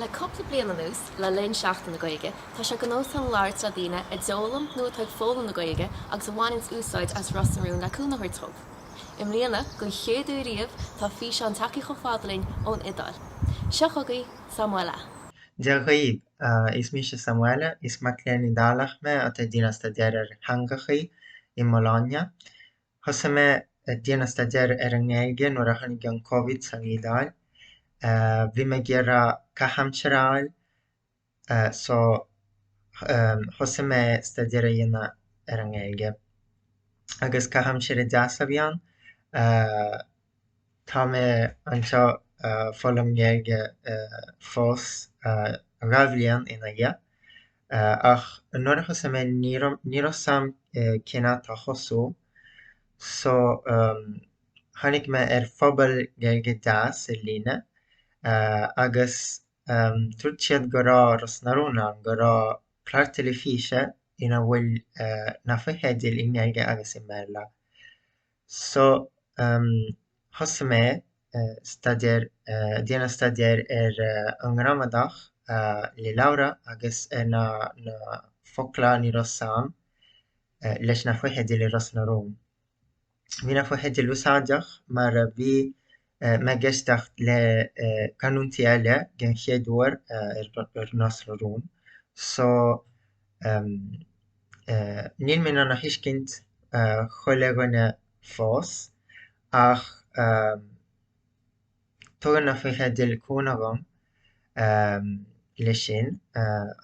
Le coppla bliana nús le linn seachtain na Gaeilge, tá se gnós an láir a dtíine i dólam nó tuag fólam na Gaeilge agus bhhainint úsáid as Rossarún leúna chuirtób. Im líana go chéadú riamh tá fi se an takeí cho fádalinn ón Idáil. Seo chugaí Samuela. Deargaí, is mise Samuela, is mac léana dálach me a dtíana stadéir ar hangachaí I Moláine. Thosa me dtíana stadéir ar an Gaeilge nuair a tháinig an Covid san Idáil. Bhí me géire cahamsearáil, so thosa me stadéir a dhéanamh ar an Gaeilge. Agus cahamsear I deas a bhíonn, tá me anseo folam Gaeilge fós rá bhliain ina dhiaidh. Ach nuair a thosa me ní raibh sam cinenne tá chosú, so tháinig me ar phobal Gaeilge deas I líne, agus tuairt siad go rá Rosnarúna go rá pláirteáil físe ina bhfuil na faoicheadil I Gaeilge agus I Méarla. So thosa me déanamh stadéir ar an grámadach le Laura agus na focla ní raibh sam leis na faoicheadil I Rosnarún. Bhí na faoicheadil úsáideach mar a bhí me geisteacht le canúntaí eile gan chéad uair ar Rosnarún. So níl me nach huiscint choileáine fós ach tugann na faoicheadil cúnagam le sin.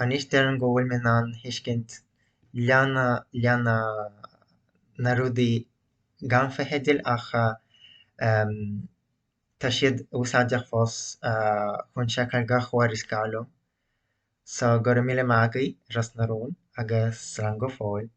Anis deireadh go bhfuil me ná huiscint leanna na rudaí gan faoicheadil ach tá siad úsáideach fós chun seiceáil gach uair is gabhlumm. So go raibh míle magadh Rosnarún agus slán go fóill.